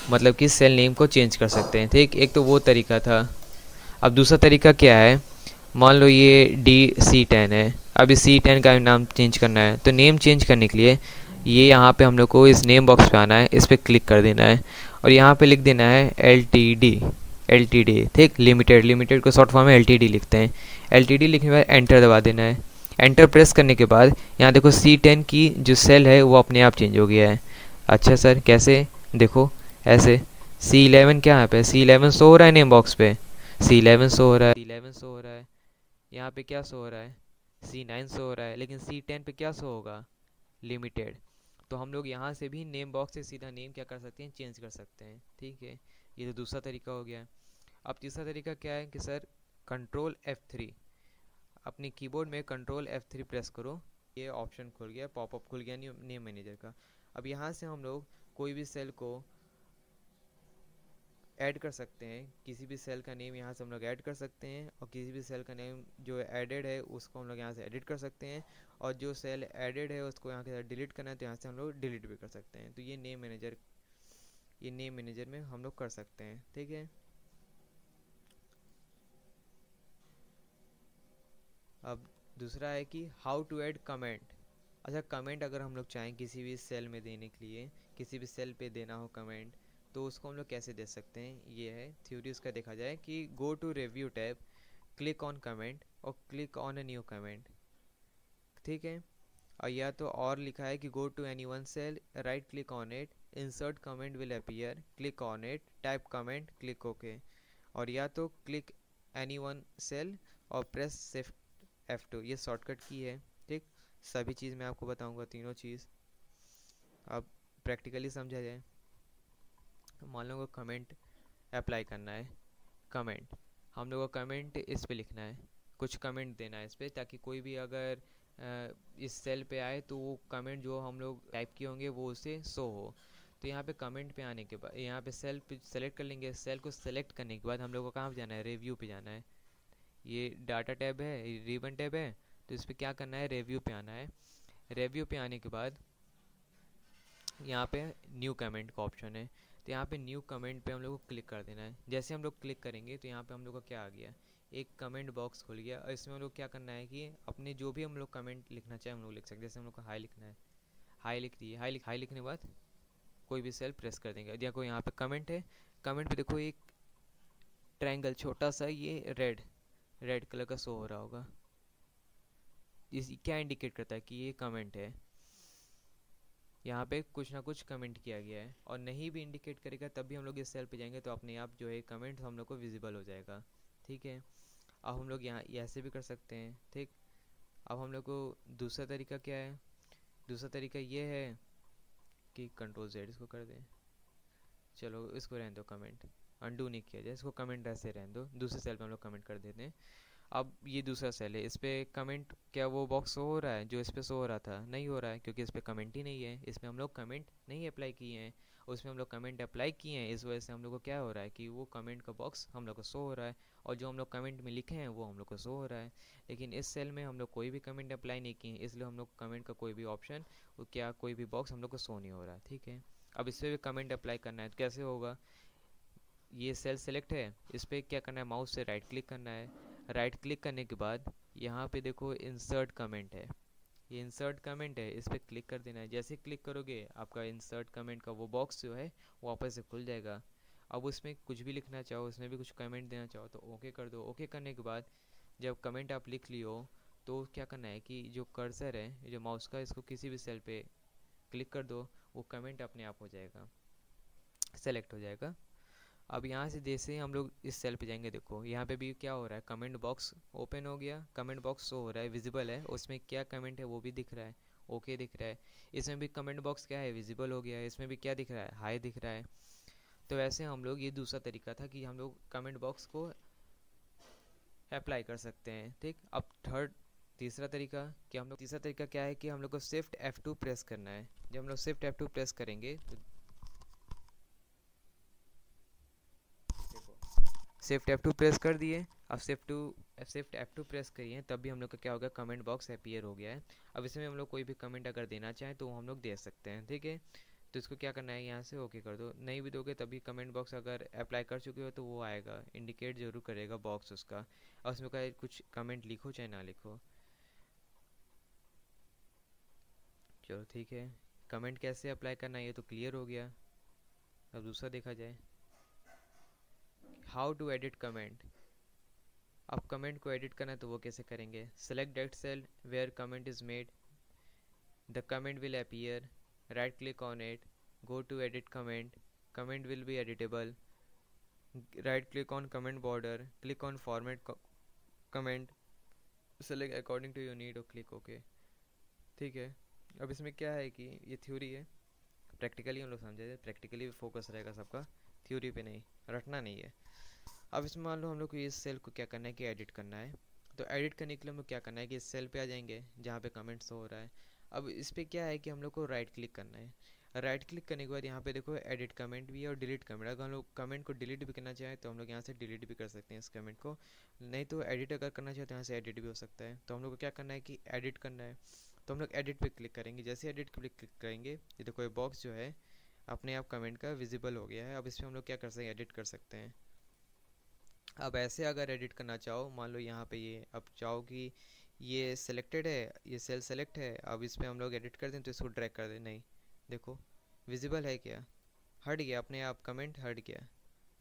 [SPEAKER 1] मतलब कि सेल नेम को चेंज कर सकते हैं। ठीक, एक तो वो तरीका था। अब दूसरा तरीका क्या है, मान लो ये C10 है, अब इस C10 का नाम चेंज करना है, तो नेम चेंज करने के लिए ये यहाँ पे हम लोग को इस नेम बॉक्स पे आना है, इस पर क्लिक कर देना है और यहाँ पे लिख देना है LTD। ठीक, लिमिटेड को शॉर्ट फॉर्म में LTD लिखते हैं। LTD लिखने के बाद एंटर दबा देना है। एंटर प्रेस करने के बाद यहाँ देखो C10 की जो सेल है वो अपने आप चेंज हो गया है। अच्छा सर कैसे, देखो ऐसे, C11 क्या है पे, C11 शो हो रहा है नेम बॉक्स पे, C11 शो हो रहा है, यहाँ पे क्या शो हो रहा है, C9 शो हो रहा है, लेकिन C10 पे क्या शो होगा, लिमिटेड। तो हम लोग यहाँ से भी नेम बॉक्स से सीधा नेम क्या कर सकते हैं, चेंज कर सकते हैं। ठीक है, ये तो दूसरा तरीका हो गया। अब तीसरा तरीका क्या है कि सर कंट्रोल F3, अपने कीबोर्ड में कंट्रोल F3 प्रेस करो, ये ऑप्शन खुल गया, पॉपअप खुल गया नेम मैनेजर का। अब यहाँ से हम लोग कोई भी सेल को ऐड कर सकते हैं, किसी भी सेल का नेम यहाँ से हम लोग ऐड कर सकते हैं, और किसी भी सेल का नेम जो एडेड है उसको हम लोग यहाँ से एडिट कर सकते हैं, और जो सेल एडेड है उसको यहाँ के डिलीट करना है तो यहाँ से हम लोग डिलीट भी कर सकते हैं। तो ये नेम मैनेजर में हम लोग कर सकते हैं। ठीक है, अब दूसरा है कि हाउ टू ऐड कमेंट। अच्छा, कमेंट अगर हम लोग चाहें किसी भी सेल में देने के लिए, किसी भी सेल पे देना हो कमेंट, तो उसको हम लोग कैसे दे सकते हैं, ये है थ्योरी उसका। देखा जाए कि go to review tab, click on comment और click on a new comment. ठीक है, और या तो और लिखा है कि go to any one cell, right click on it, insert comment will appear, click on it, type comment, click okay. और या तो क्लिक एनी वन सेल और प्रेस शिफ्ट F2, ये शॉर्टकट की है। ठीक, सभी चीज़ मैं आपको बताऊंगा, तीनों चीज़। अब प्रैक्टिकली समझा जाए, मान लो कमेंट अप्लाई करना है। कमेंट हम लोग को कमेंट इस पे लिखना है, कुछ कमेंट देना है इस पर, ताकि कोई भी अगर इस सेल पे आए तो वो कमेंट जो हम लोग टाइप किए होंगे वो उसे शो हो। तो यहाँ पे कमेंट पे आने के बाद यहाँ पे सेल पे सेलेक्ट कर लेंगे। सेल को सेलेक्ट करने के बाद हम लोग को कहाँ पे जाना है, रिव्यू पे जाना है। ये डाटा टैब है, रिबन टैब है, तो इस पर क्या करना है, रिव्यू पे आना है। रिव्यू पे आने के बाद यहाँ पे न्यू कमेंट का ऑप्शन है, तो यहाँ पे न्यू कमेंट पे हम लोग को क्लिक कर देना है। जैसे हम लोग क्लिक करेंगे तो यहाँ पे हम लोग का क्या आ गया, एक कमेंट बॉक्स खुल गया, और इसमें हम लोग क्या करना है कि अपने जो भी हम लोग कमेंट लिखना चाहे हम लोग लिख सकते हैं। जैसे हम लोग को हाई लिखना है, हाई लिख दिए। हाई लिखने के बाद कोई भी सेल प्रेस कर देंगे। देखो यहाँ पे कमेंट है, कमेंट पे देखो एक ट्रायंगल छोटा सा, ये रेड कलर का शो हो रहा होगा। इस क्या इंडिकेट करता है कि ये कमेंट है, यहाँ पे कुछ ना कुछ कमेंट किया गया है। और नहीं भी इंडिकेट करेगा तब भी हम लोग इस सेल पे जाएंगे तो अपने आप जो है कमेंट हम लोग को विजिबल हो जाएगा। ठीक है, अब हम लोग यहाँ ऐसे भी कर सकते हैं। ठीक, अब हम लोग को दूसरा तरीका क्या है, दूसरा तरीका ये है कि कंट्रोल Z इसको कर दें। चलो इसको रहने दो, कमेंट अंडू नहीं किया जाए, इसको कमेंट ऐसे रहने दो। दूसरे सेल पे हम लोग कमेंट कर देते हैं। अब ये दूसरा सेल है, इस पर कमेंट क्या वो बॉक्स शो हो रहा है जो इस पर शो हो रहा था, नहीं हो रहा है, क्योंकि इस पर कमेंट ही नहीं है। इसमें हम लोग कमेंट नहीं अप्लाई किए हैं, उसमें हम लोग कमेंट अप्लाई किए हैं। इस वजह से हम लोग को क्या हो रहा है कि वो कमेंट का बॉक्स हम लोग को शो हो रहा है, और जो हम लोग कमेंट में लिखे हैं वो हम लोग को शो हो रहा है। लेकिन इस सेल में हम लोग कोई भी कमेंट अप्लाई नहीं किए हैं, इसलिए हम लोग कमेंट का कोई भी ऑप्शन क्या कोई भी बॉक्स हम लोग को शो नहीं हो रहा है। ठीक है, अब इस पर भी कमेंट अप्लाई करना है तो कैसे होगा, ये सेल सेलेक्ट है, इस पर क्या करना है, माउस से राइट क्लिक करना है। राइट क्लिक करने के बाद यहाँ पे देखो इंसर्ट कमेंट है, ये इंसर्ट कमेंट है, इस पर क्लिक कर देना है। जैसे क्लिक करोगे आपका इंसर्ट कमेंट का वो बॉक्स जो है वो वापस से खुल जाएगा। अब उसमें कुछ भी लिखना चाहो, उसमें भी कुछ कमेंट देना चाहो तो ओके कर दो। ओके करने के बाद जब कमेंट आप लिख लियो तो क्या करना है कि जो कर्सर है जो माउस का, इसको किसी भी सेल पे क्लिक कर दो, वो कमेंट अपने आप हो जाएगा, सेलेक्ट हो जाएगा। अब यहाँ से जैसे ही हम लोग इस सेल पे जाएंगे, देखो यहाँ पे भी क्या हो रहा है, कमेंट बॉक्स ओपन हो गया, कमेंट बॉक्स शो हो रहा है, विजिबल है, उसमें क्या कमेंट है वो भी दिख रहा है, ओके दिख रहा है। इसमें भी कमेंट बॉक्स क्या है, विजिबल हो गया है, इसमें भी क्या दिख रहा है, हाई दिख रहा है। तो वैसे हम लोग, ये दूसरा तरीका था कि हम लोग कमेंट बॉक्स को अप्लाई कर सकते हैं। ठीक, अब तीसरा तरीका तीसरा तरीका क्या है कि हम लोग को शिफ्ट F2 प्रेस करना है। जब हम लोग शिफ्ट F2 प्रेस करेंगे तो शिफ्ट F2 प्रेस कर दिए। अब शिफ्ट F2 प्रेस करिए, तब भी हम लोग का क्या होगा, कमेंट बॉक्स अपीयर हो गया है। अब इसमें हम लोग कोई भी कमेंट अगर देना चाहें तो हम लोग दे सकते हैं। ठीक है, तो इसको क्या करना है, यहाँ से ओके कर दो। नहीं भी दोगे तभी कमेंट बॉक्स अगर अप्लाई कर चुके हो तो वो आएगा, इंडिकेट जरूर करेगा बॉक्स उसका, और उसमें का कुछ कमेंट लिखो चाहे ना लिखो। चलो ठीक है, कमेंट कैसे अप्लाई करना है ये तो क्लियर हो गया। अब दूसरा देखा जाए, हाउ टू एडिट कमेंट। अब कमेंट को एडिट करना है तो वो कैसे करेंगे, select that cell where comment is made, the comment will appear, right click on it, go to edit comment, comment will be editable, right click on comment border, click on format comment, select according to your need और click OK। ठीक है, अब इसमें क्या है कि ये theory है, प्रैक्टिकली हम लोग समझे, प्रैक्टिकली फोकस रहेगा सबका, थ्योरी पे नहीं, रटना नहीं है। अब इसमें मान लो हम लोग को इस सेल को क्या करना है कि एडिट करना है। तो एडिट करने के लिए हम लोग क्या करना है कि इस सेल पे आ जाएंगे जहाँ पे कमेंट्स हो रहा है। अब इस पे क्या है कि हम लोग को राइट क्लिक करना है। राइट क्लिक करने के बाद यहाँ पे देखो एडिट कमेंट भी है और डिलीट कमेंट। अगर हम लोग कमेंट को डिलीट भी करना चाहें तो हम लोग यहाँ से डिलीट भी कर सकते हैं इस कमेंट को, नहीं तो एडिट अगर करना चाहें तो यहाँ से एडिट भी हो सकता है। तो हम लोग को क्या करना है कि एडिट करना है। तो हम लोग एडिट पे क्लिक करेंगे। जैसे एडिट पे क्लिक करेंगे ये देखो ये बॉक्स जो है अपने आप कमेंट का विजिबल हो गया है। अब इस पर हम लोग क्या कर सकते हैं, एडिट कर सकते हैं। अब ऐसे अगर एडिट करना चाहो, मान लो यहाँ पे ये अब चाहो कि ये सिलेक्टेड है, ये सेल सेलेक्ट है, अब इस पर हम लोग एडिट कर दें तो इसको ड्रैग कर दें, नहीं देखो विजिबल है क्या, हट गया अपने आप, कमेंट हट गया,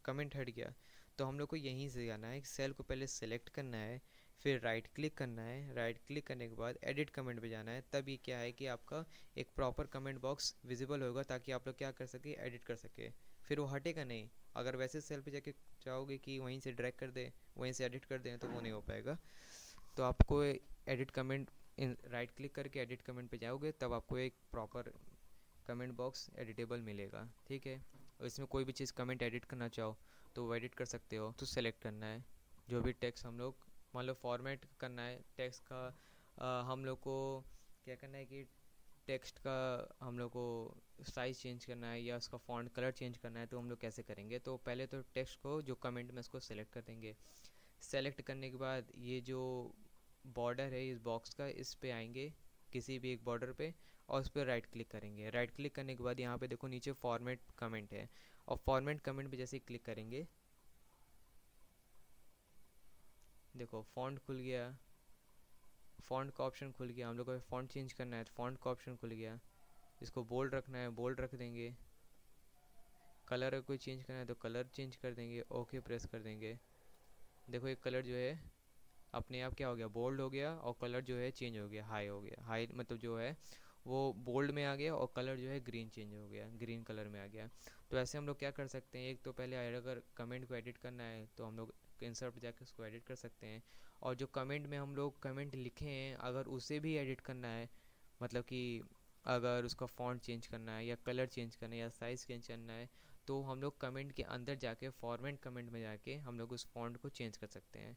[SPEAKER 1] कमेंट हट गया। तो हम लोग को यहीं से जाना है, सेल को पहले सेलेक्ट करना है, फिर राइट क्लिक करना है, राइट क्लिक करने के बाद एडिट कमेंट पे जाना है। तब ये क्या है कि आपका एक प्रॉपर कमेंट बॉक्स विजिबल होगा ताकि आप लोग क्या कर सके, एडिट कर सके। फिर वो हटेगा नहीं। अगर वैसे सेल पे जाके चाहोगे कि वहीं से ड्रैग कर दे, वहीं से एडिट कर दें, तो वो नहीं हो पाएगा। तो आपको एडिट कमेंट, राइट क्लिक करके एडिट कमेंट पे जाओगे तब आपको एक प्रॉपर कमेंट बॉक्स एडिटेबल मिलेगा, ठीक है। और इसमें कोई भी चीज़ कमेंट एडिट करना चाहो तो वो एडिट कर सकते हो। तो सेलेक्ट करना है जो भी टेक्स्ट हम लोग, मान लो फॉर्मेट करना है टेक्स्ट का, हम लोग को क्या करना है कि टेक्स्ट का हम लोग को साइज़ चेंज करना है या उसका फॉन्ट कलर चेंज करना है। तो हम लोग कैसे करेंगे, तो पहले तो टेक्स्ट को जो कमेंट में उसको सेलेक्ट कर देंगे। सेलेक्ट करने के बाद ये जो बॉर्डर है इस बॉक्स का, इस पे आएंगे किसी भी एक बॉर्डर पे और उस पर राइट क्लिक करेंगे। राइट क्लिक करने के बाद यहाँ पे देखो नीचे फॉर्मेट कमेंट है, और फॉर्मेट कमेंट पे जैसे क्लिक करेंगे देखो फ़ॉन्ट खुल गया, फ़ॉन्ट का ऑप्शन खुल गया। हम लोग को फ़ॉन्ट चेंज करना है तो फ़ॉन्ट का ऑप्शन खुल गया। इसको बोल्ड रखना है बोल्ड रख देंगे, कलर कोई चेंज करना है तो कलर चेंज कर देंगे, ओके प्रेस कर देंगे। देखो ये कलर जो है अपने आप क्या हो गया, बोल्ड हो गया, और कलर जो है चेंज हो गया, हाई हो गया, हाई मतलब जो है वो बोल्ड में आ गया, और कलर जो है ग्रीन चेंज हो गया, ग्रीन कलर में आ गया। तो ऐसे हम लोग क्या कर सकते हैं, एक तो पहले अगर कमेंट को एडिट करना है तो हम लोग इंसर्ट जाकर उसको एडिट कर सकते हैं। और जो कमेंट में हम लोग कमेंट लिखे हैं अगर उसे भी एडिट करना है, मतलब कि अगर उसका फ़ॉन्ट चेंज करना है या कलर चेंज करना है या साइज़ चेंज करना है, तो हम लोग कमेंट के अंदर जाके फॉर्मेट कमेंट में जाके हम लोग उस फ़ॉन्ट को चेंज कर सकते हैं।